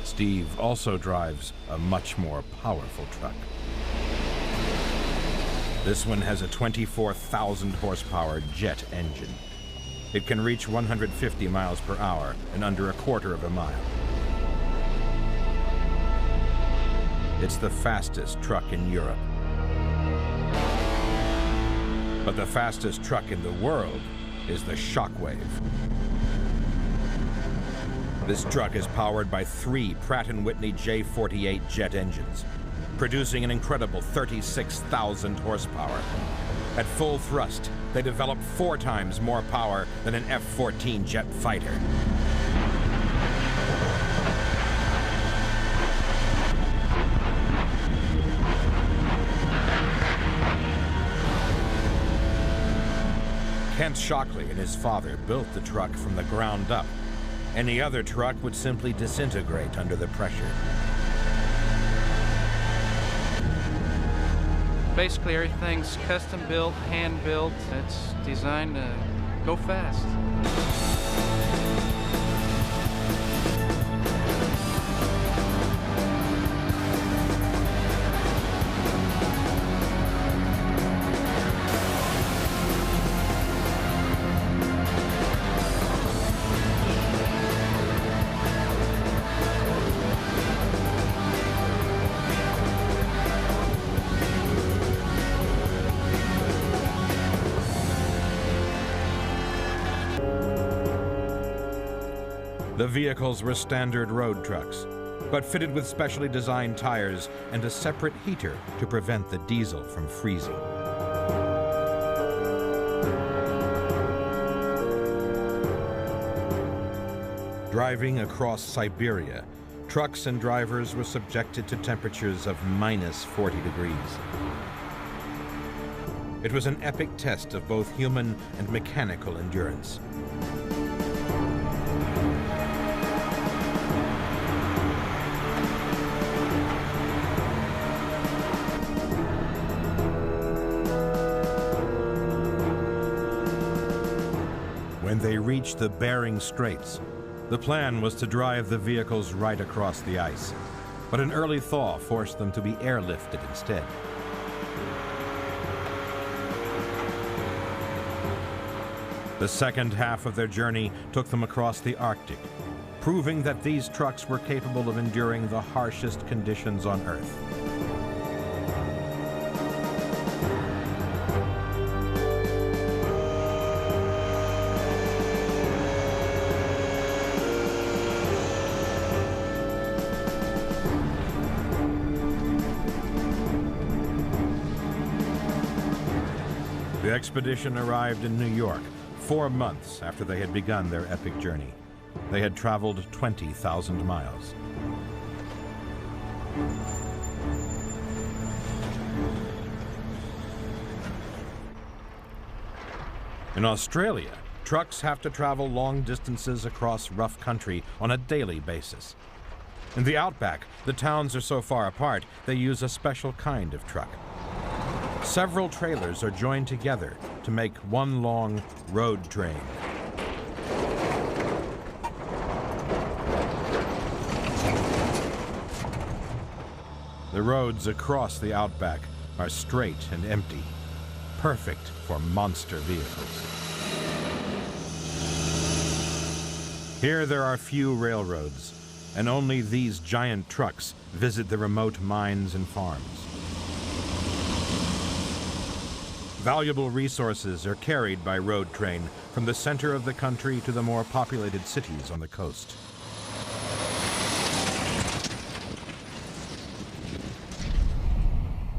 Steve also drives a much more powerful truck. This one has a 24,000 horsepower jet engine. It can reach 150 miles per hour in under a quarter of a mile. It's the fastest truck in Europe. But the fastest truck in the world is the Shockwave. This truck is powered by 3 Pratt & Whitney J48 jet engines, producing an incredible 36,000 horsepower. At full thrust, they develop 4 times more power than an F-14 jet fighter. Kent Shockley and his father built the truck from the ground up. Any other truck would simply disintegrate under the pressure. Basically, everything's custom built, hand built. It's designed to go fast. The vehicles were standard road trucks, but fitted with specially designed tires and a separate heater to prevent the diesel from freezing. Driving across Siberia, trucks and drivers were subjected to temperatures of -40 degrees. It was an epic test of both human and mechanical endurance. When they reached the Bering Straits, the plan was to drive the vehicles right across the ice, but an early thaw forced them to be airlifted instead. The second half of their journey took them across the Arctic, proving that these trucks were capable of enduring the harshest conditions on Earth. The expedition arrived in New York 4 months after they had begun their epic journey. They had traveled 20,000 miles. In Australia, trucks have to travel long distances across rough country on a daily basis. In the outback, the towns are so far apart, they use a special kind of truck. Several trailers are joined together to make one long road train. The roads across the outback are straight and empty, perfect for monster vehicles. Here there are few railroads, and only these giant trucks visit the remote mines and farms. Valuable resources are carried by road train from the center of the country to the more populated cities on the coast.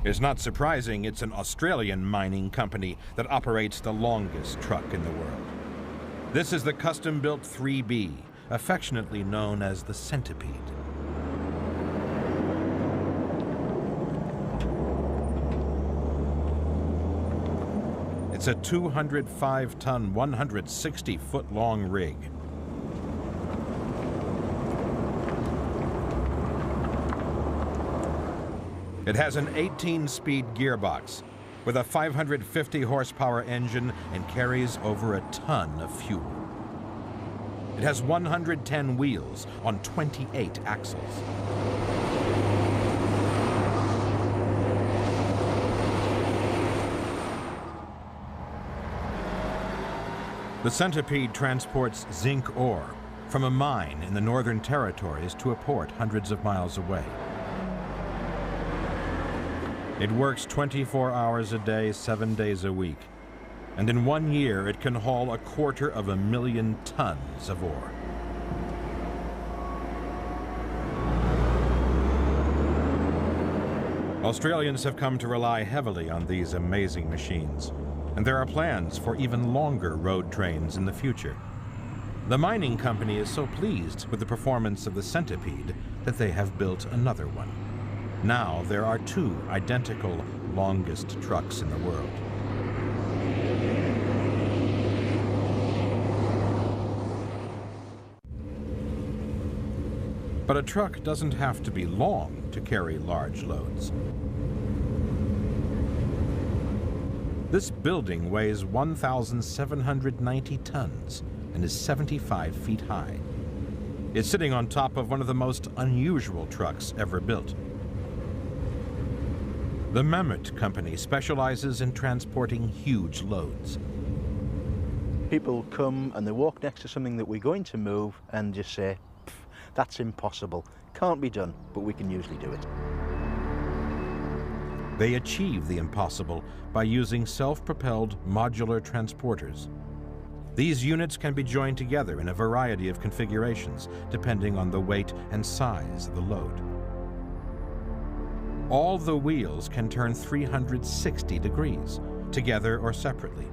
It's not surprising it's an Australian mining company that operates the longest truck in the world. This is the custom-built 3B, affectionately known as the Centipede. It's a 205-ton, 160-foot-long rig. It has an 18-speed gearbox with a 550 horsepower engine and carries over a ton of fuel. It has 110 wheels on 28 axles. The Centipede transports zinc ore from a mine in the Northern Territories to a port hundreds of miles away. It works 24 hours a day, 7 days a week. And in 1 year, it can haul 250,000 tons of ore. Australians have come to rely heavily on these amazing machines, and there are plans for even longer road trains in the future. The mining company is so pleased with the performance of the Centipede that they have built another one. Now there are 2 identical longest trucks in the world. But a truck doesn't have to be long to carry large loads. This building weighs 1,790 tons and is 75 feet high. It's sitting on top of one of the most unusual trucks ever built. The Mammoth Company specializes in transporting huge loads. People come and they walk next to something that we're going to move and just say, that's impossible, can't be done, but we can usually do it. They achieve the impossible by using self-propelled modular transporters. These units can be joined together in a variety of configurations, depending on the weight and size of the load. All the wheels can turn 360 degrees, together or separately.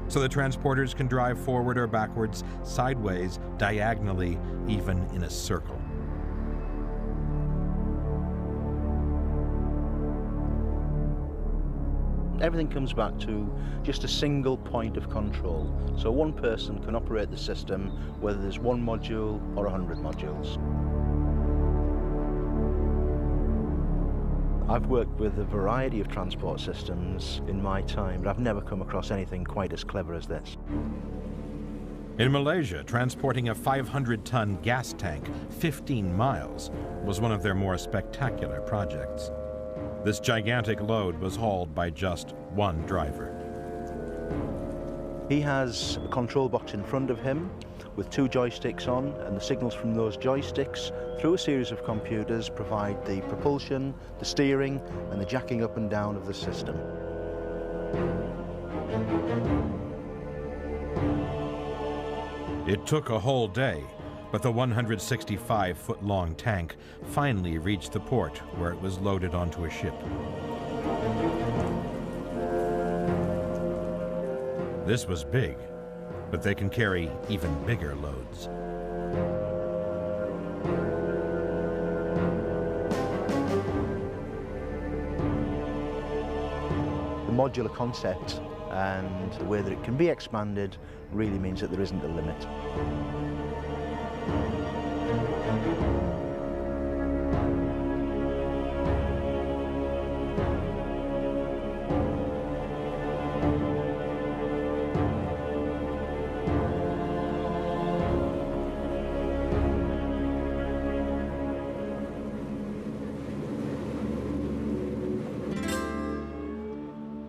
So the transporters can drive forward or backwards, sideways, diagonally, even in a circle. Everything comes back to just a single point of control. So one person can operate the system, whether there's 1 module or 100 modules. I've worked with a variety of transport systems in my time, but I've never come across anything quite as clever as this. In Malaysia, transporting a 500-ton gas tank 15 miles was one of their more spectacular projects. This gigantic load was hauled by just one driver. He has a control box in front of him with 2 joysticks on, and the signals from those joysticks through a series of computers provide the propulsion, the steering, and the jacking up and down of the system. It took a whole day, but the 165-foot-long tank finally reached the port where it was loaded onto a ship. This was big, but they can carry even bigger loads. The modular concept and the way that it can be expanded really means that there isn't a limit.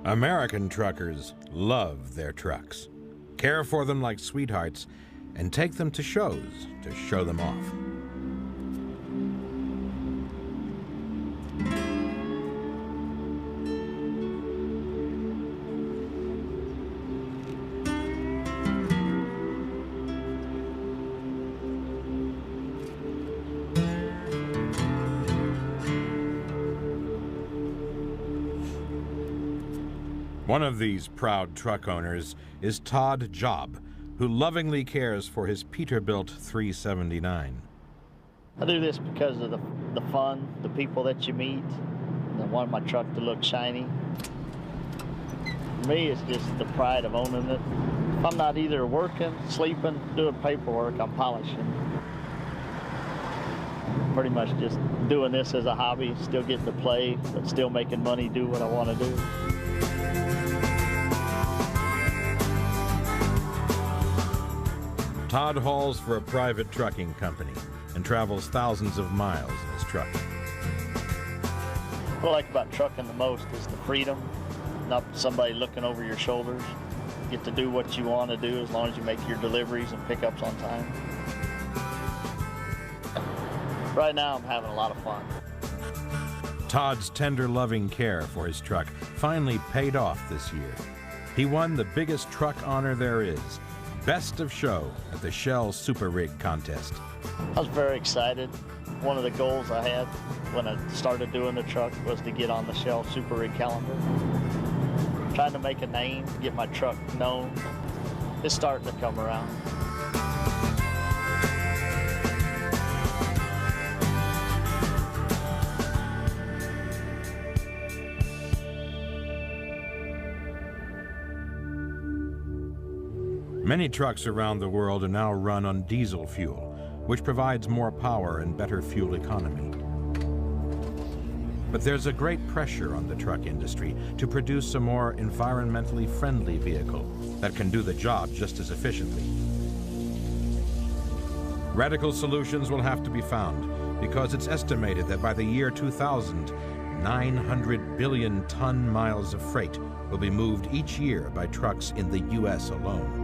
American truckers love their trucks, care for them like sweethearts, and take them to shows to show them off. One of these proud truck owners is Todd Job, who lovingly cares for his Peterbilt 379. I do this because of the fun, the people that you meet. I want my truck to look shiny. For me, it's just the pride of owning it. If I'm not either working, sleeping, doing paperwork, I'm polishing. Pretty much just doing this as a hobby, still getting to play, but still making money, do what I want to do. Todd hauls for a private trucking company and travels thousands of miles in his truck. What I like about trucking the most is the freedom, not somebody looking over your shoulders. You get to do what you want to do as long as you make your deliveries and pickups on time. Right now, I'm having a lot of fun. Todd's tender, loving care for his truck finally paid off this year. He won the biggest truck honor there is, Best of Show at the Shell Super Rig Contest. I was very excited. One of the goals I had when I started doing the truck was to get on the Shell Super Rig calendar. Trying to make a name, get my truck known. It's starting to come around. Many trucks around the world are now run on diesel fuel, which provides more power and better fuel economy. But there's a great pressure on the truck industry to produce a more environmentally friendly vehicle that can do the job just as efficiently. Radical solutions will have to be found because it's estimated that by the year 2000, 900 billion ton miles of freight will be moved each year by trucks in the U.S. alone.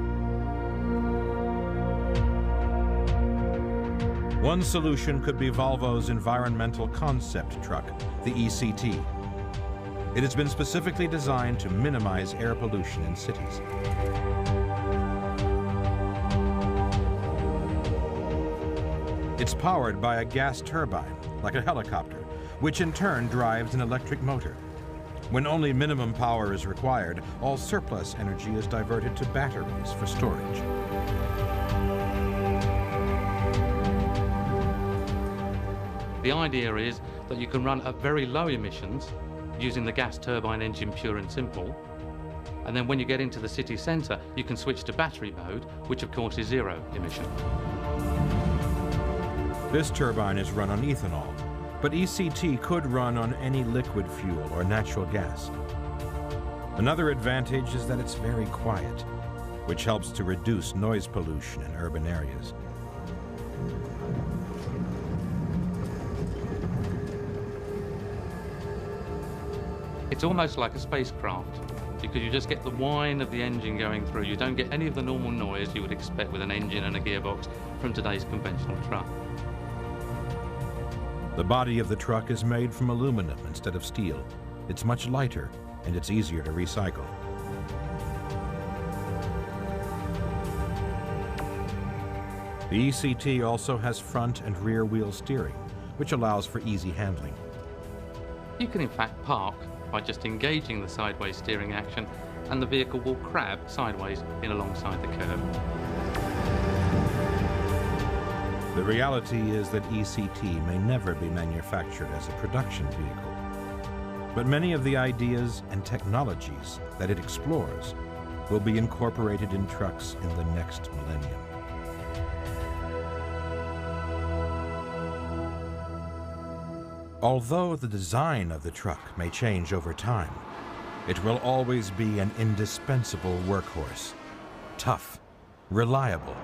One solution could be Volvo's environmental concept truck, the ECT. It has been specifically designed to minimize air pollution in cities. It's powered by a gas turbine, like a helicopter, which in turn drives an electric motor. When only minimum power is required, all surplus energy is diverted to batteries for storage. The idea is that you can run at very low emissions using the gas turbine engine pure and simple. And then when you get into the city centre, you can switch to battery mode, which of course is zero emission. This turbine is run on ethanol, but ECT could run on any liquid fuel or natural gas. Another advantage is that it's very quiet, which helps to reduce noise pollution in urban areas. It's almost like a spacecraft because you just get the whine of the engine going through. You don't get any of the normal noise you would expect with an engine and a gearbox from today's conventional truck. The body of the truck is made from aluminum instead of steel. It's much lighter and it's easier to recycle. The ECT also has front and rear wheel steering, which allows for easy handling. You can in fact park by just engaging the sideways steering action, and the vehicle will crab sideways in alongside the curb. The reality is that ECT may never be manufactured as a production vehicle, but many of the ideas and technologies that it explores will be incorporated in trucks in the next millennium. Although the design of the truck may change over time, it will always be an indispensable workhorse, tough, reliable,